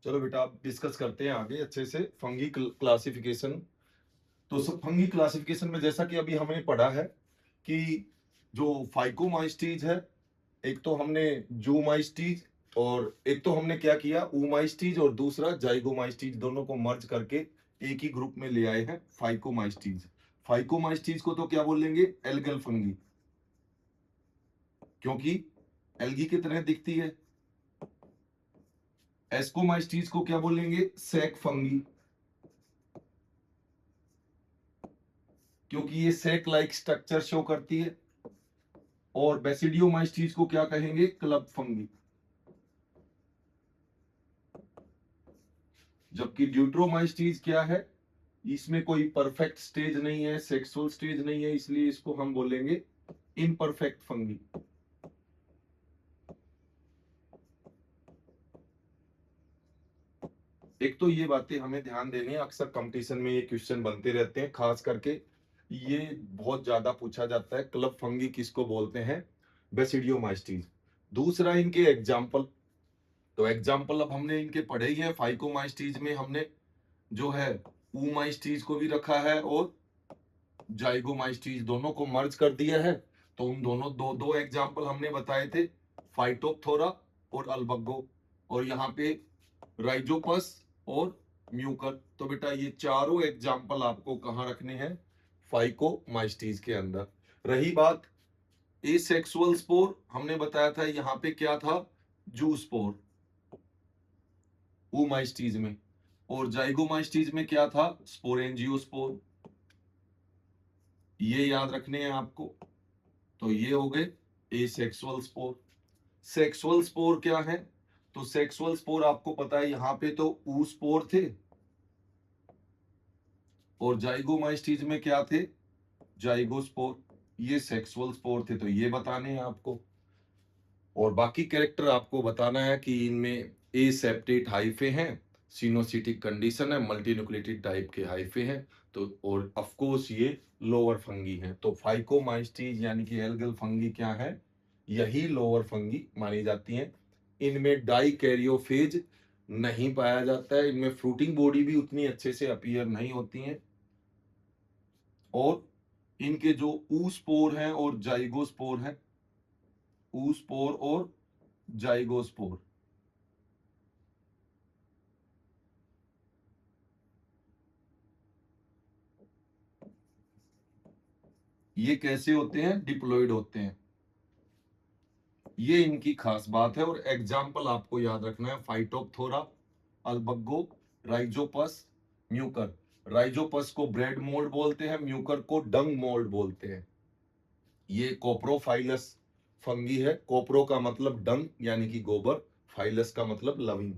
चलो बेटा, आप डिस्कस करते हैं आगे अच्छे से फंगी क्लासिफिकेशन। तो सब फंगी क्लासिफिकेशन में जैसा कि अभी हमने पढ़ा है कि जो फाइकोमाइस्टीज है, एक तो हमने जूमाइस्टीज, और एक तो हमने क्या किया, ऊमाइस्टीज, और दूसरा जाइगोमाइस्टीज, दोनों को मर्ज करके एक ही ग्रुप में ले आए हैं, फाइकोमाइस्टीज। फाइकोमाइस्टीज को तो क्या बोलेंगे, एल्गल फंगी, क्योंकि एल्गी की तरह दिखती है। एस्कोमाइस्टीज को क्या बोलेंगे, सैक फंगी, क्योंकि ये सेक लाइक स्ट्रक्चर शो करती है। और बेसिडियोमाइस्टीज को क्या कहेंगे, क्लब फंगी। जबकि ड्यूट्रोमाइस्टीज क्या है, इसमें कोई परफेक्ट स्टेज नहीं है, सेक्सुअल स्टेज नहीं है, इसलिए इसको हम बोलेंगे इनपरफेक्ट फंगी। एक तो ये बातें हमें ध्यान देनी है, अक्सर कंपटीशन में ये क्वेश्चन बनते रहते हैं, खास करके ये बहुत ज्यादा पूछा जाता है, क्लब फंगी किसको बोलते हैं, बेसिडियोमाइस्टीज। दूसरा इनके एग्जाम्पल, तो एग्जाम्पल अब हमने इनके पढ़े ही हैं। फाइकोमाइस्टीज में हमने जो है ऊमाइस्टीज को भी रखा है और जाइगोमाइस्टीज, दोनों को मर्ज कर दिया है। तो उन दोनों दो दो एग्जाम्पल हमने बताए थे, फाइटोप्थोरा और अल्बगो, और यहाँ पे राइजोपस और म्यूकर। तो बेटा ये चारों एग्जाम्पल आपको कहाँ रखने हैं, फाइकोमाइस्टीज के अंदर। रही बात एसेक्सुअल स्पोर, हमने बताया था यहाँ पे क्या था, जू स्पोर ऊमाइस्टीज में, और जाइगोमाइस्टीज में क्या था, स्पोरेंजियोस्पोर। ये याद रखने हैं आपको। तो ये हो गए एसेक्सुअल स्पोर। सेक्सुअल स्पोर क्या है, तो सेक्सुअल स्पोर आपको पता है यहाँ पे तो ऊ स्पोर थे, और जाइगोमाइस्टीज में क्या थे, जाइगोस्पोर। ये सेक्सुअल स्पोर थे, तो ये बताने हैं आपको। और बाकी कैरेक्टर आपको बताना है कि इनमें ए सेप्टेट हाइफे हैं, सिनोसिटिक कंडीशन है, मल्टीन्यूक्लिएटेड टाइप के हाइफे हैं, तो और ऑफ कोर्स ये लोअर फंगी हैं। तो फाइकोमाइस्टीज यानी कि एल्गल फंगी क्या है, यही लोअर फंगी मानी जाती हैं। इनमें डाइकैरियोफेज नहीं पाया जाता है, इनमें फ्रूटिंग बॉडी भी उतनी अच्छे से अपीयर नहीं होती हैं, और इनके जो ऊ स्पोर हैं और जाइगोस्पोर हैं, ऊ स्पोर और जाइगोस्पोर, ये कैसे होते हैं, डिप्लॉयड होते हैं। ये इनकी खास बात है। और एग्जाम्पल आपको याद रखना है, फाइटोप्थोरा, अल्बगो, राइजोपस, म्यूकर। राइजोपस को ब्रेड मोल्ड बोलते हैं, म्यूकर को डंग मोल्ड बोलते हैं। ये कोप्रोफाइलस फंगी है। कोप्रो का मतलब डंग यानी कि गोबर, फाइलस का मतलब लविंग।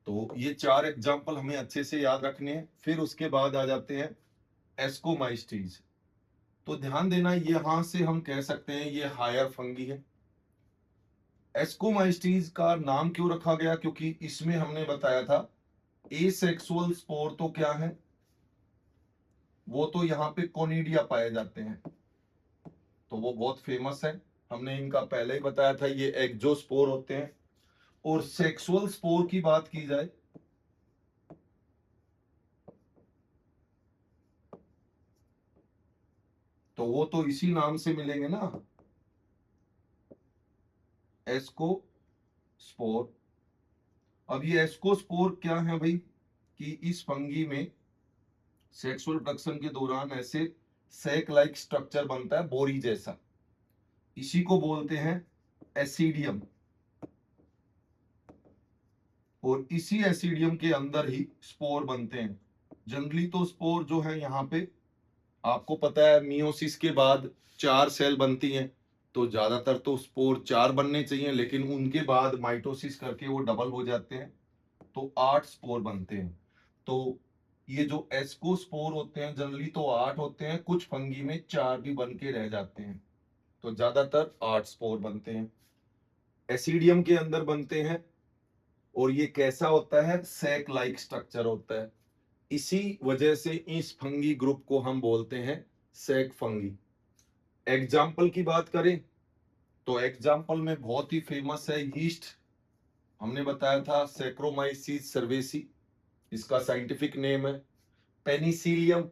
तो ये चार एग्जाम्पल हमें अच्छे से याद रखने हैं। फिर उसके बाद आ जाते हैं एस्कोमाइस्टीज। तो ध्यान देना, यहां से हम कह सकते हैं ये हायर फंगी है। एस्कोमाइस्टीज का नाम क्यों रखा गया, क्योंकि इसमें हमने बताया था एसेक्सुअल स्पोर तो क्या है, वो तो यहाँ पे कोनिडिया पाए जाते हैं, तो वो बहुत फेमस है। हमने इनका पहले ही बताया था, ये एक्जोस्पोर होते हैं। और सेक्सुअल स्पोर की बात की जाए तो वो तो इसी नाम से मिलेंगे ना, एस्कोस्पोर। अब ये एस्कोस्पोर क्या है भाई, कि इस फंगी में सेक्सुअल प्रोडक्शन के दौरान ऐसे सैक लाइक स्ट्रक्चर बनता है, बोरी जैसा, इसी को बोलते हैं एसिडियम। और इसी एसिडियम के अंदर ही स्पोर बनते हैं। जनरली तो स्पोर जो है यहाँ पे आपको पता है, मियोसिस के बाद 4 सेल बनती हैं, तो ज्यादातर तो स्पोर 4 बनने चाहिए, लेकिन उनके बाद माइटोसिस करके वो डबल हो जाते हैं, तो 8 स्पोर बनते हैं। तो ये जो एस्कोस्पोर होते हैं जनरली तो 8 होते हैं, कुछ फंगी में 4 भी बन के रह जाते हैं, तो ज्यादातर 8 स्पोर बनते हैं, एसिडियम के अंदर बनते हैं। और ये कैसा होता है, सैक लाइक स्ट्रक्चर होता है। इसी वजह से इस फंगी ग्रुप को हम बोलते हैं सैक फंगी। एग्जाम्पल की बात करें तो एग्जाम्पल में बहुत ही फेमस है यीस्ट हमने बताया था सैक्रोमाइसिस सर्वेसी, इसका साइंटिफिक नेम है। पेनिसिलियम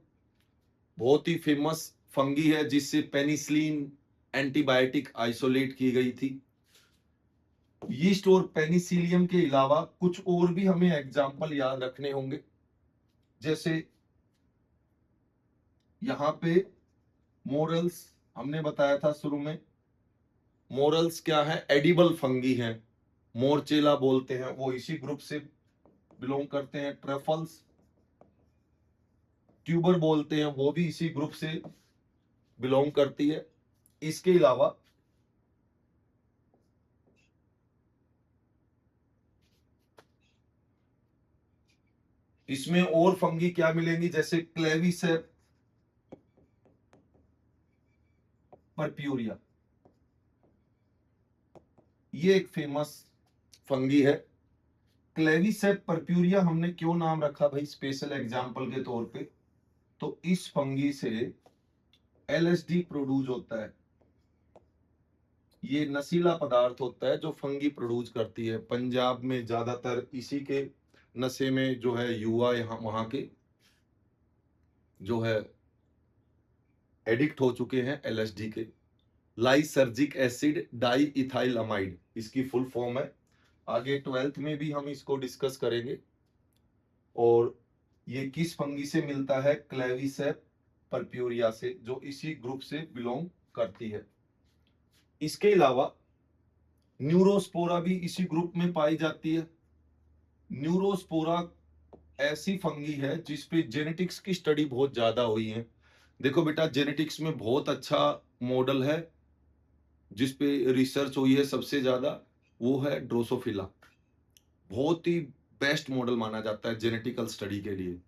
बहुत ही फेमस फंगी है जिससे पेनिसिलिन एंटीबायोटिक आइसोलेट की गई थी। यीस्ट और पेनिसिलियम के अलावा कुछ और भी हमें एग्जाम्पल याद रखने होंगे, जैसे यहां पे मोरल्स हमने बताया था शुरू में। मोरल्स क्या है? एडिबल फंगी है, मोरचेला बोलते हैं, वो इसी ग्रुप से बिलोंग करते हैं। ट्रफल्स ट्यूबर बोलते हैं, वो भी इसी ग्रुप से बिलोंग करती है। इसके अलावा इसमें और फंगी क्या मिलेंगी, जैसे क्लेविसेप परप्यूरिया, ये एक फेमस फंगी है। क्लेविसेप परप्यूरिया हमने क्यों नाम रखा भाई, स्पेशल एग्जांपल के तौर पे, तो इस फंगी से एलएसडी प्रोड्यूस होता है। ये नशीला पदार्थ होता है जो फंगी प्रोड्यूस करती है। पंजाब में ज्यादातर इसी के नशे में जो है युवा यहाँ वहां के जो है एडिक्ट हो चुके हैं एलएसडी के। लाइसर्जिक एसिड डाई इथाइलमाइड इसकी फुल फॉर्म है। आगे 12th में भी हम इसको डिस्कस करेंगे। और ये किस फंगी से मिलता है? क्लेविसेप परप्यूरिया से, जो इसी ग्रुप से बिलोंग करती है। इसके अलावा न्यूरोस्पोरा भी इसी ग्रुप में पाई जाती है। न्यूरोस्पोरा ऐसी फंगी है जिसपे जेनेटिक्स की स्टडी बहुत ज्यादा हुई है। देखो बेटा, जेनेटिक्स में बहुत अच्छा मॉडल है जिसपे रिसर्च हुई है सबसे ज्यादा, वो है ड्रोसोफिला। बहुत ही बेस्ट मॉडल माना जाता है जेनेटिकल स्टडी के लिए।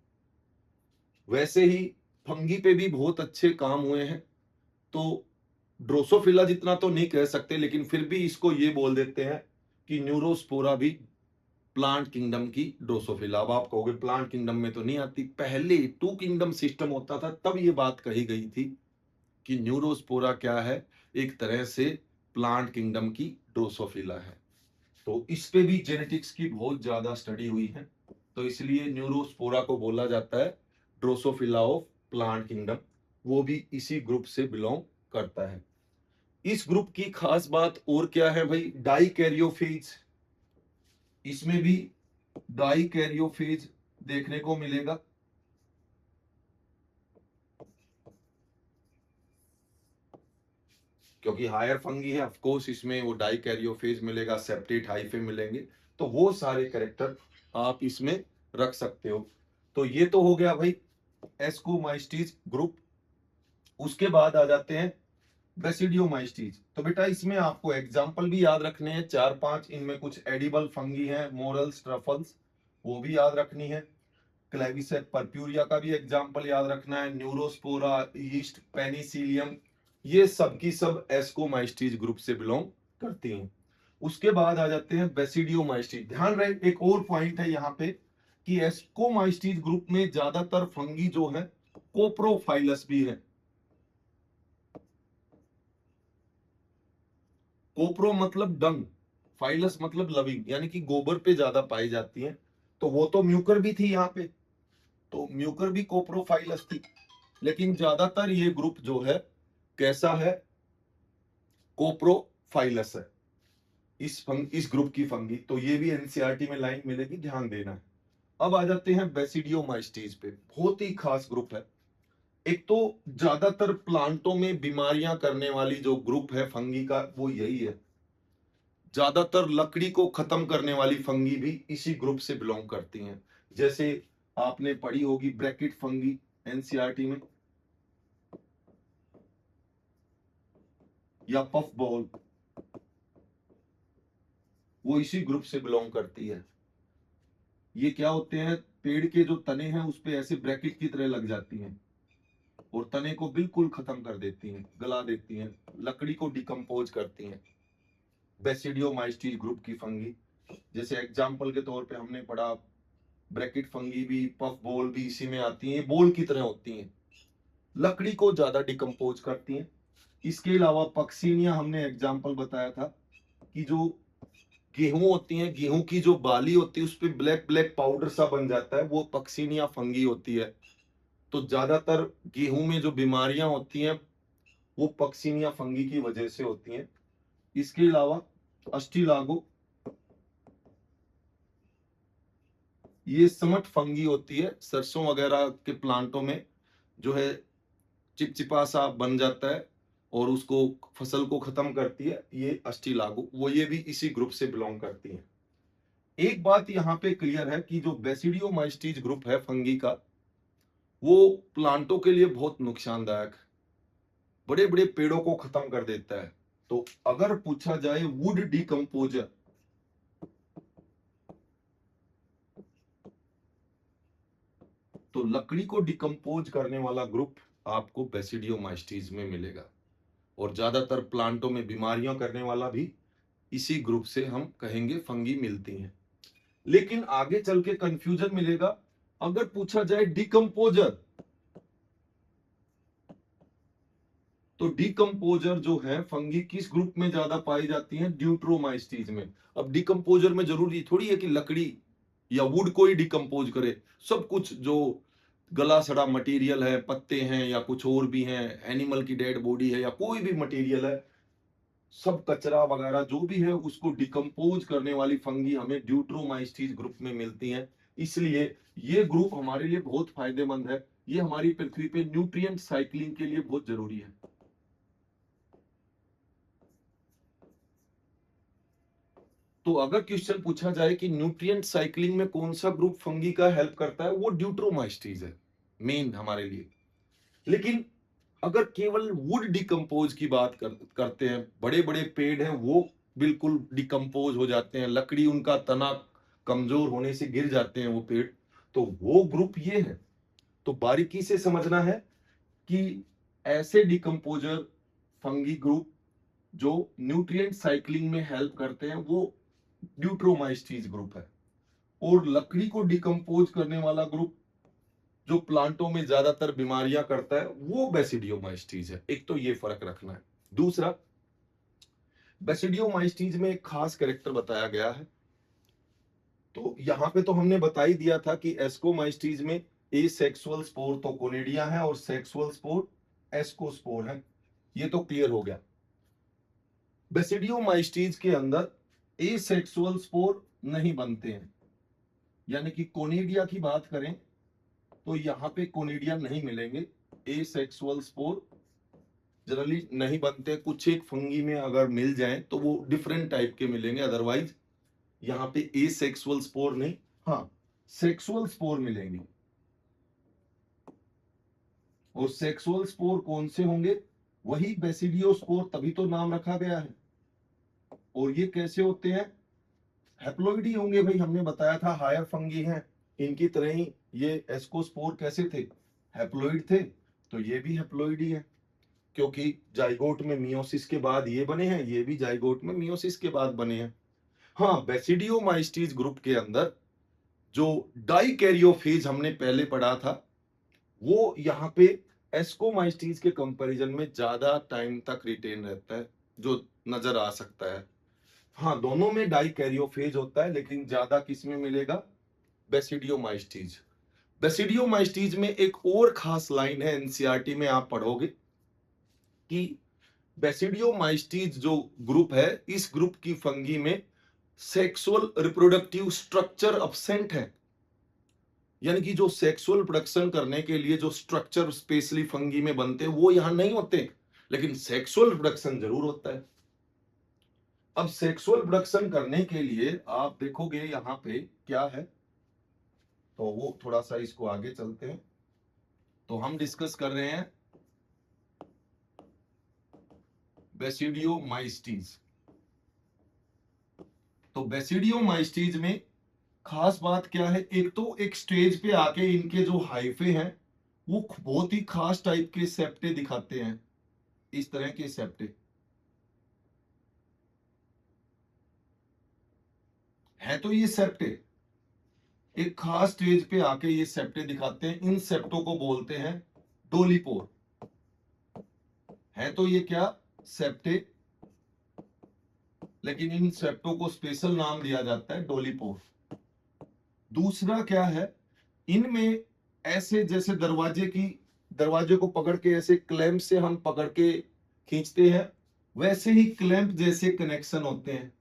वैसे ही फंगी पे भी बहुत अच्छे काम हुए हैं, तो ड्रोसोफिला जितना तो नहीं कह सकते, लेकिन फिर भी इसको ये बोल देते हैं कि न्यूरोस्पोरा भी प्लांट किंगडम की ड्रोसोफिला। अब आप कहोगे प्लांट किंगडम में तो नहीं आती, पहले टू किंगडम सिस्टम होता था तब ये बात कही गई थी कि न्यूरोस्पोरा क्या है, एक तरह से प्लांट किंगडम की ड्रोसोफिला है। तो इस पे भी जेनेटिक्स की बहुत ज्यादा स्टडी हुई है, तो इसलिए न्यूरोस्पोरा को बोला जाता है ड्रोसोफिला ऑफ प्लांट किंगडम। वो भी इसी ग्रुप से बिलोंग करता है। इस ग्रुप की खास बात और क्या है भाई? डाइकैरियोफेज, इसमें भी डाइकैरियोफेज देखने को मिलेगा। क्योंकि हायर फंगी है, ऑफ कोर्स इसमें वो डाइकैरियोफेज मिलेगा, सेप्टेट हाइफे मिलेंगे, तो वो सारे कैरेक्टर आप इसमें रख सकते हो। तो ये तो हो गया भाई एस्कोमाइस्टीज ग्रुप। उसके बाद आ जाते हैं बेसिडियोमाइस्टीज। तो बेटा इसमें आपको एग्जाम्पल भी याद रखने हैं 4-5। इनमें कुछ एडिबल फंगी हैं, मोरल्स, ट्रफल्स, वो भी याद रखनी है। क्लेविसेप परप्यूरिया का भी एग्जाम्पल याद रखना है। न्यूरोस्पोरा, यीस्ट, पेनिसिलियम, ये सब की सब एस्कोमाइस्टीज ग्रुप से बिलोंग करती हैं। उसके बाद आ जाते हैं बेसिडियोमाइस्टीज। ध्यान रहे एक और पॉइंट है यहाँ पे कि एस्कोमाइस्टीज ग्रुप में ज्यादातर फंगी जो है कोप्रोफाइलस भी है। कोप्रो मतलब डंग, फाइलस मतलब लविंग, यानी कि गोबर पे ज्यादा पाई जाती हैं। तो वो तो म्यूकर भी थी यहाँ पे, तो म्यूकर भी कोप्रोफाइलस थी, लेकिन ज्यादातर ये ग्रुप जो है कैसा है? कोप्रोफाइलस है इस ग्रुप की फंगी। तो ये भी एनसीईआरटी में लाइन मिलेगी, ध्यान देना है। अब आ जाते हैं बेसिडियोमाइस्टीज पे, बहुत ही खास ग्रुप है। एक तो ज्यादातर प्लांटों में बीमारियां करने वाली जो ग्रुप है फंगी का वो यही है। ज्यादातर लकड़ी को खत्म करने वाली फंगी भी इसी ग्रुप से बिलोंग करती हैं। जैसे आपने पढ़ी होगी ब्रैकेट फंगी एनसीईआरटी में, या पफ बॉल, वो इसी ग्रुप से बिलोंग करती है। ये क्या होते हैं? पेड़ के जो तने हैं उस पे ऐसे ब्रैकेट की तरह लग जाती हैं और तने को बिल्कुल खत्म कर देती हैं, गला देती हैं, लकड़ी को डिकम्पोज करती हैं। बेसिडियोमाइस्टीज ग्रुप की फंगी, जैसे एग्जाम्पल के तौर पे हमने पढ़ा ब्रैकेट फंगी भी, पफ बॉल भी इसी में आती हैं। बॉल की तरह होती हैं, लकड़ी को ज्यादा डिकम्पोज करती हैं। इसके अलावा पक्सीनिया हमने एग्जाम्पल बताया था कि जो गेहूं होती है, गेहूं की जो बाली होती है उस पे ब्लैक ब्लैक पाउडर सा बन जाता है, वो पक्सिनिया फंगी होती है। तो ज्यादातर गेहूं में जो बीमारियां होती हैं वो पक्सिनिया फंगी की वजह से होती हैं। इसके अलावा अस्टिलागो, ये समट फंगी होती है, सरसों वगैरह के प्लांटों में जो है चिपचिपा सा बन जाता है और उसको फसल को खत्म करती है, ये अस्टिलागो, वो ये भी इसी ग्रुप से बिलोंग करती है। एक बात यहाँ पे क्लियर है कि जो बेसिडियोमाइस्टीज ग्रुप है फंगी का, वो प्लांटों के लिए बहुत नुकसानदायक है, बड़े बड़े पेड़ों को खत्म कर देता है। तो अगर पूछा जाए वुड डिकम्पोजर, तो लकड़ी को डिकम्पोज करने वाला ग्रुप आपको बेसिडियोमाइस्टीज में मिलेगा, और ज्यादातर प्लांटों में बीमारियां करने वाला भी इसी ग्रुप से हम कहेंगे फंगी मिलती हैं। लेकिन आगे चल के कंफ्यूजन मिलेगा अगर पूछा जाए डिकम्पोजर, तो डिकम्पोजर जो है फंगी किस ग्रुप में ज्यादा पाई जाती है? ड्यूट्रोमाइस्टीज में। अब डिकम्पोजर में जरूरी थोड़ी है कि लकड़ी या वुड को ही डिकम्पोज करे, सब कुछ जो गला सड़ा मटेरियल है, पत्ते हैं या कुछ और भी हैं, एनिमल की डेड बॉडी है या कोई भी मटेरियल है, सब कचरा वगैरह जो भी है उसको डिकम्पोज करने वाली फंगी हमें ड्यूट्रोमाइस्टीज ग्रुप में मिलती हैं। इसलिए ये ग्रुप हमारे लिए बहुत फायदेमंद है, ये हमारी पृथ्वी पे न्यूट्रिएंट साइक्लिंग के लिए बहुत जरूरी है। तो अगर क्वेश्चन पूछा जाए कि न्यूट्रिएंट साइक्लिंग में कौन सा ग्रुप फंगी का हेल्प करता है, वो ड्यूट्रोमाइस्टीज है मेन हमारे लिए। लेकिन अगर केवल वुड डिकम्पोज की बात करते हैं, बड़े बड़े पेड़ हैं वो बिल्कुल डिकम्पोज हो जाते हैं, लकड़ी उनका तना कमजोर होने से गिर जाते हैं वो पेड़, तो वो ग्रुप ये है। तो बारीकी से समझना है कि ऐसे डिकम्पोजर फंगी ग्रुप जो न्यूट्रिएंट साइक्लिंग में हेल्प करते हैं वो ड्यूट्रोमाइस्टीज ग्रुप है, और लकड़ी को डिकम्पोज करने वाला ग्रुप जो प्लांटों में ज्यादातर बीमारियां करता है वो बेसिडियोमाइस्टीज है। एक तो ये फर्क रखना है। दूसरा, बेसिडियोमाइस्टीज में एक खास कैरेक्टर बताया गया है। तो यहां पे तो हमने बता ही दिया था कि एस्कोमाइस्टीज में ए सेक्सुअल स्पोर तो कोनिडिया है और सेक्सुअल स्पोर एस्कोस्पोर है, ये तो क्लियर हो गया। बेसिडियोमाइस्टीज के अंदर ए सेक्सुअल स्पोर नहीं बनते हैं, यानी कि कोनिडिया की बात करें तो यहां पे कोनिडिया नहीं मिलेंगे, ए सेक्सुअल स्पोर जनरली नहीं बनते। कुछ एक फंगी में अगर मिल जाए तो वो डिफरेंट टाइप के मिलेंगे, अदरवाइज यहाँ पे ए सेक्सुअल स्पोर नहीं, हाँ सेक्सुअल स्पोर मिलेंगे। और सेक्सुअल स्पोर कौन से होंगे? वही बेसिडियोस्पोर, तभी तो नाम रखा गया है। और ये कैसे होते हैं? हैप्लोइड ही होंगे भाई, हमने बताया था हायर फंगी हैं, इनकी तरह ही ये एस्कोस्पोर कैसे थे? हैप्लोइड थे, तो ये भी हैप्लोइड ही है, क्योंकि जाइगोट में मियोसिस के बाद ये बने हैं, ये भी जाइगोट में मियोसिस के बाद बने हैं। हाँ, बेसिडियोमाइस्टीज ग्रुप के अंदर जो डाइकैरियोफेज हमने पहले पढ़ा था, वो यहाँ पे एस्कोमाइस्टीज के कंपैरिजन में ज्यादा टाइम तक रिटेन रहता है, जो नजर आ सकता है। हाँ, दोनों में डाइकैरियोफेज होता है, लेकिन ज्यादा किस में मिलेगा? बेसिडियोमाइस्टीज। बेसिडियोमाइस्टीज में एक और खास लाइन है, एनसीईआरटी में आप पढ़ोगे कि बेसिडियोमाइस्टीज जो ग्रुप है, इस ग्रुप की फंगी में सेक्सुअल रिप्रोडक्टिव स्ट्रक्चर अब्सेंट है, यानी कि जो सेक्सुअल प्रोडक्शन करने के लिए जो स्ट्रक्चर स्पेशली फंगी में बनते हैं वो यहां नहीं होते, लेकिन सेक्सुअल प्रोडक्शन जरूर होता है। अब सेक्सुअल प्रोडक्शन करने के लिए आप देखोगे यहां पे क्या है, तो वो थोड़ा सा इसको आगे चलते हैं। तो हम डिस्कस कर रहे हैं बेसिडियोमाइस्टीज। तो बेसिडियोमाइस्टीज में खास बात क्या है? एक तो एक स्टेज पे आके इनके जो हाइफे हैं वो बहुत ही खास टाइप के सेप्टे दिखाते हैं, इस तरह के सेप्टे है। तो ये सेप्टे एक खास स्टेज पे आके ये सेप्टे दिखाते हैं, इन सेप्टों को बोलते हैं डोलीपोर। है तो ये क्या? सेप्टे लेकिन इन सेप्टो को स्पेशल नाम दिया जाता है डोलीपोर। दूसरा क्या है, इनमें ऐसे जैसे दरवाजे को पकड़ के ऐसे क्लैंप से हम पकड़ के खींचते हैं, वैसे ही क्लैंप जैसे कनेक्शन होते हैं।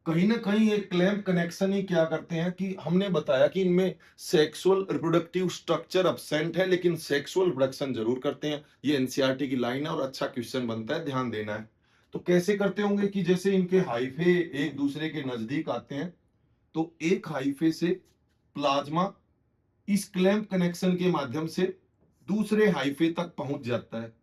कहीं ना कहीं ये क्लैंप कनेक्शन ही क्या करते हैं कि हमने बताया कि इनमें सेक्सुअल रिप्रोडक्टिव स्ट्रक्चर अब्सेंट है, लेकिन सेक्सुअल प्रोडक्शन जरूर करते हैं। ये एनसीईआरटी की लाइन है और अच्छा क्वेश्चन बनता है, ध्यान देना है। तो कैसे करते होंगे कि जैसे इनके हाइफे एक दूसरे के नजदीक आते हैं, तो एक हाइफे से प्लाज्मा इस क्लैंप कनेक्शन के माध्यम से दूसरे हाइफे तक पहुंच जाता है।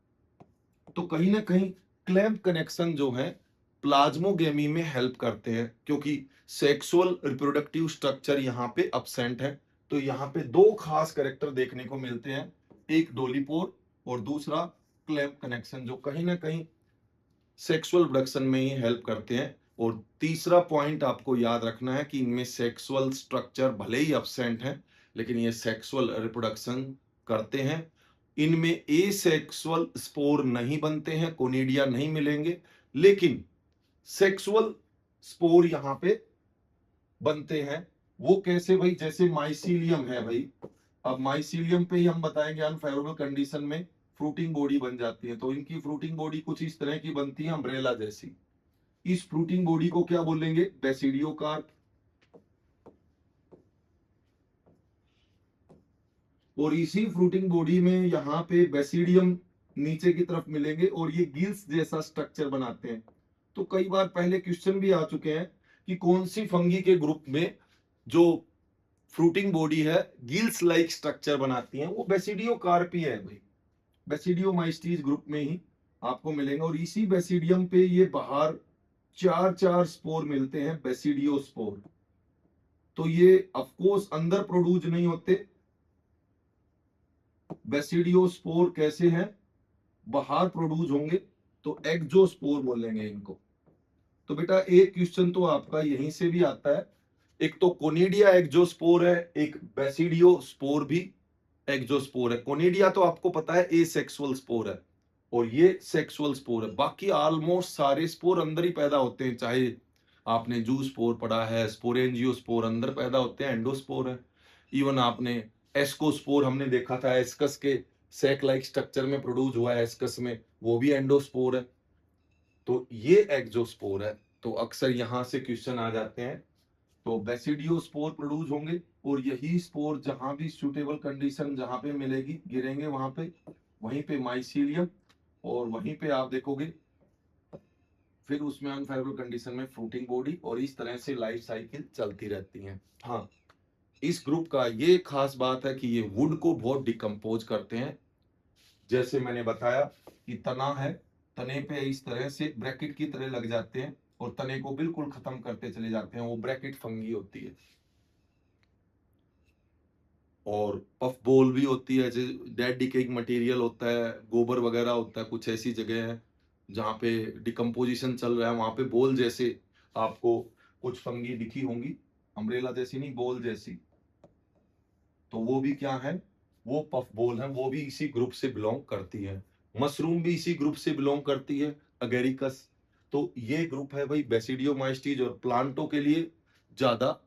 तो कहीं ना कहीं क्लैंप कनेक्शन जो है प्लाज्मोगेमी में हेल्प करते हैं, क्योंकि सेक्सुअल रिप्रोडक्टिव स्ट्रक्चर यहाँ पे अब्सेंट है। तो यहाँ पे दो खास कैरेक्टर देखने को मिलते हैं, एक डोलीपोर और दूसरा क्लैंप कनेक्शन, जो कहीं ना कहीं सेक्सुअल प्रोडक्शन में ही हेल्प करते हैं। और तीसरा पॉइंट आपको याद रखना है कि इनमें सेक्सुअल स्ट्रक्चर भले ही अब्सेंट है, लेकिन ये सेक्सुअल रिप्रोडक्शन करते हैं। इनमें ए सेक्सुअल स्पोर नहीं बनते हैं, कोनिडिया नहीं मिलेंगे, लेकिन सेक्सुअल स्पोर यहां पे बनते हैं। वो कैसे भाई, जैसे माइसीलियम है भाई, अब माइसीलियम पे ही हम बताएंगे अनफेवरेबल कंडीशन में फ्रूटिंग बॉडी बन जाती है। तो इनकी फ्रूटिंग बॉडी कुछ इस तरह की बनती है, अम्ब्रेला जैसी। इस फ्रूटिंग बॉडी को क्या बोलेंगे, बेसिडियोकार्प। और इसी फ्रूटिंग बॉडी में यहाँ पे बेसिडियम नीचे की तरफ मिलेंगे और ये गिल्स जैसा स्ट्रक्चर बनाते हैं। तो कई बार पहले क्वेश्चन भी आ चुके हैं कि कौन सी फंगी के ग्रुप में जो फ्रूटिंग बॉडी है गिल्स लाइक स्ट्रक्चर बनाती है, वो बेसिडियोकार्प ही है भाई। बेसिडियोमाइस्टीज ग्रुप में ही आपको मिलेंगे। और इसी बेसिडियम पे ये बाहर चार चार स्पोर मिलते हैं, बेसिडियोस्पोर। तो ये ऑफकोर्स अंदर प्रोड्यूस नहीं होते। बेसिडियोस्पोर कैसे हैं, बाहर प्रोड्यूस होंगे, तो एक्जोस्पोर बोलेंगे इनको। तो बेटा एक क्वेश्चन तो आपका यहीं से भी आता है, एक तो कोनिडिया एक्जोस्पोर है, एक बेसिडियोस्पोर भी एक्जोस्पोर है। कोनिडिया तो आपको पता है एसेक्सुअल स्पोर है और ये सेक्सुअल स्पोर है। बाकी ऑलमोस्ट सारे स्पोर अंदर ही पैदा होते हैं, चाहे आपने जू स्पोर पढ़ा है, स्पोरेंजियोस्पोर अंदर पैदा होते हैं, एंडोस्पोर है। इवन आपने एस्कोस्पोर हमने देखा था, एस्कस के सैक लाइक स्ट्रक्चर में प्रोड्यूस हुआ है एस्कस में, वो भी एंडोस्पोर है। तो ये एक्जोस्पोर है। तो अक्सर यहां से क्वेश्चन आ जाते हैं। तो बेसिडियोस्पोर प्रोड्यूस होंगे और यही स्पोर जहां भी सूटेबल कंडीशन जहां पे मिलेगी गिरेंगे वहां पे, वहीं पे माइसीलियम, और वहीं पे आप देखोगे फिर उसमें अनफेवरेबल कंडीशन में फ्रूटिंग बॉडी, और इस तरह से लाइफ साइकिल चलती रहती है। हाँ, इस ग्रुप का ये खास बात है कि ये वुड को बहुत डिकम्पोज करते हैं। जैसे मैंने बताया कि तना है, तने पे इस तरह से ब्रैकेट की तरह लग जाते हैं और तने को बिल्कुल खत्म करते चले जाते हैं, वो ब्रैकेट फंगी होती है। और पफ बोल भी होती है, जैसे डेड डिकेइंग मटेरियल होता है, गोबर वगैरह होता है, कुछ ऐसी जगह है जहाँ पे डिकम्पोजिशन चल रहा है, वहां पे बोल जैसे आपको कुछ फंगी दिखी होंगी, अम्ब्रेला जैसी नहीं, बोल जैसी। तो वो भी क्या है, वो पफ बोल है, वो भी इसी ग्रुप से बिलोंग करती है। मशरूम भी इसी ग्रुप से बिलोंग करती है, अगेरिकस। तो ये ग्रुप है भाई बेसिडियोमाइस्टीज। और प्लांटों के लिए ज्यादा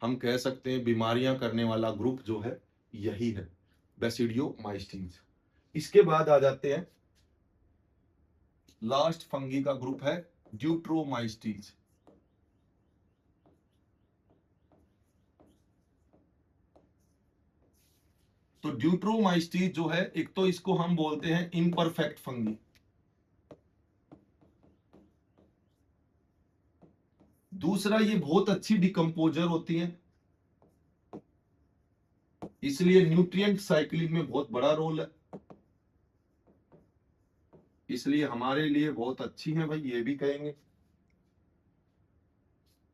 हम कह सकते हैं बीमारियां करने वाला ग्रुप जो है यही है, बेसिडियोमाइस्टीज। इसके बाद आ जाते हैं, लास्ट फंगी का ग्रुप है ड्यूट्रोमाइस्टीज। तो ड्यूट्रोमाइस्टीज जो है, एक तो इसको हम बोलते हैं इम्परफेक्ट फंगी। दूसरा, ये बहुत अच्छी डिकम्पोजर होती है, इसलिए न्यूट्रिएंट साइक्लिंग में बहुत बड़ा रोल है, इसलिए हमारे लिए बहुत अच्छी है भाई, ये भी कहेंगे।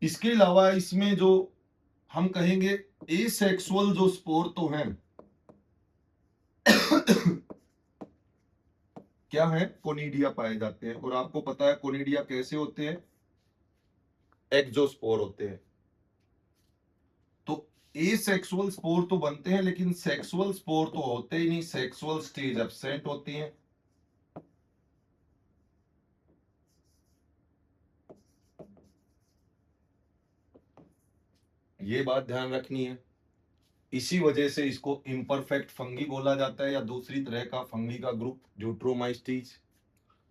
इसके अलावा इसमें जो हम कहेंगे एसेक्सुअल जो स्पोर तो हैं क्या है, कोनिडिया पाए जाते हैं। और आपको पता है कोनिडिया कैसे होते हैं, एक्जोस्पोर होते हैं। तो एसेक्सुअल स्पोर तो बनते हैं लेकिन सेक्सुअल स्पोर तो होते ही नहीं, सेक्सुअल स्टेज एब्सेंट होती है। ये बात ध्यान रखनी है। इसी वजह से इसको इम्परफेक्ट फंगी बोला जाता है, या दूसरी तरह का फंगी का ग्रुप ड्यूट्रोमाइस्टीज।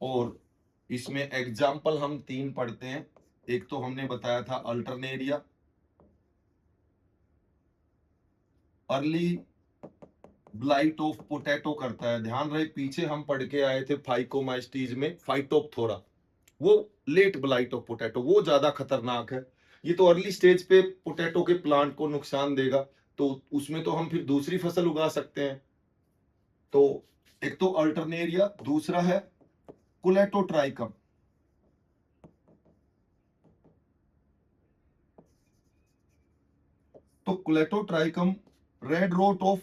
और इसमें एग्जाम्पल हम 3 पढ़ते हैं। एक तो हमने बताया था Alternaria, early blight of potato करता है। ध्यान रहे पीछे हम पढ़ के आए थे फाइकोमाइस्टीज में फाइटोप्थोरा, वो लेट ब्लाइट ऑफ पोटैटो, वो ज्यादा खतरनाक है। ये तो अर्ली स्टेज पे पोटैटो के प्लांट को नुकसान देगा, तो उसमें तो हम फिर दूसरी फसल उगा सकते हैं। तो एक तो अल्टरनेरिया, दूसरा है कुलेटोट्राइकम। तो Colletotrichum red rot of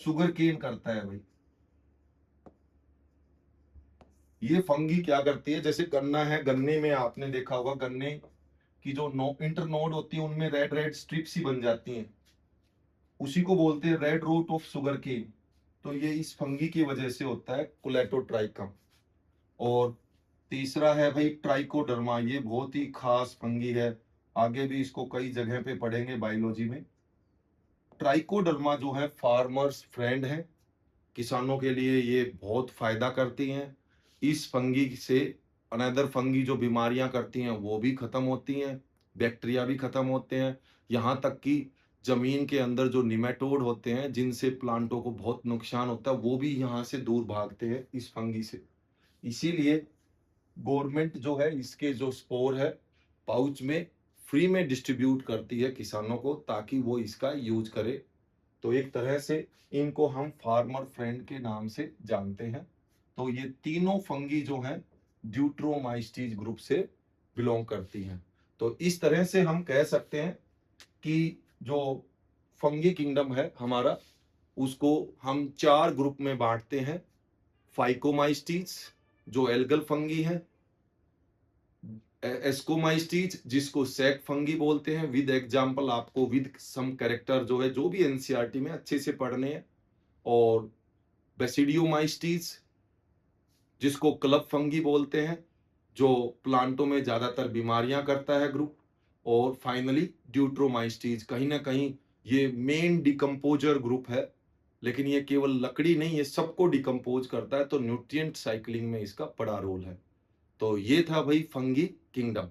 sugar cane करता है भाई। ये फंगी क्या करती है, जैसे गन्ना है, गन्ने में आपने देखा होगा गन्ने की जो इंटरनोड होती है उनमें रेड रेड स्ट्रिप्स ही बन जाती हैं, उसी को बोलते हैं red root of sugar cane. तो ये इस फंगी की वजह से होता है कुलेटोट्राइकम। और तीसरा है भाई ट्राइकोडर्मा, ये बहुत ही खास फंगी है, आगे भी इसको कई जगह पे पढ़ेंगे बायोलॉजी में। ट्राइकोडर्मा जो है फार्मर्स फ्रेंड है, किसानों के लिए ये बहुत फायदा करती हैं। इस फंगी से अनदर फंगी जो बीमारियां करती हैं वो भी खत्म होती हैं, बैक्टीरिया भी खत्म होते हैं, यहाँ तक कि जमीन के अंदर जो निमेटोड होते हैं जिनसे प्लांटों को बहुत नुकसान होता है वो भी यहाँ से दूर भागते हैं इस फंगी से। इसीलिए गवर्नमेंट जो है इसके जो स्पोर है पाउच में फ्री में डिस्ट्रीब्यूट करती है किसानों को, ताकि वो इसका यूज करे। तो एक तरह से इनको हम फार्मर फ्रेंड के नाम से जानते हैं। तो ये तीनों फंगी जो हैं ड्यूट्रोमाइस्टीज ग्रुप से बिलोंग करती हैं। तो इस तरह से हम कह सकते हैं कि जो फंगी किंगडम है हमारा, उसको हम 4 ग्रुप में बांटते हैं। फाइकोमाइस्टीज जो एल्गल फंगी है, एस्कोमाइस्टीज जिसको सैक फंगी बोलते हैं, विद एग्जांपल आपको विद सम कैरेक्टर जो है जो भी एनसीईआरटी में अच्छे से पढ़ने हैं, और बेसिडियोमाइस्टीज जिसको क्लब फंगी बोलते हैं, जो प्लांटों में ज्यादातर बीमारियां करता है ग्रुप, और फाइनली ड्यूट्रोमाइस्टीज कहीं ना कहीं ये मेन डिकम्पोजर ग्रुप है, लेकिन ये केवल लकड़ी नहीं, ये सबको डिकम्पोज करता है, तो न्यूट्रिएंट साइक्लिंग में इसका बड़ा रोल है। तो ये था भाई फंगी किंगडम।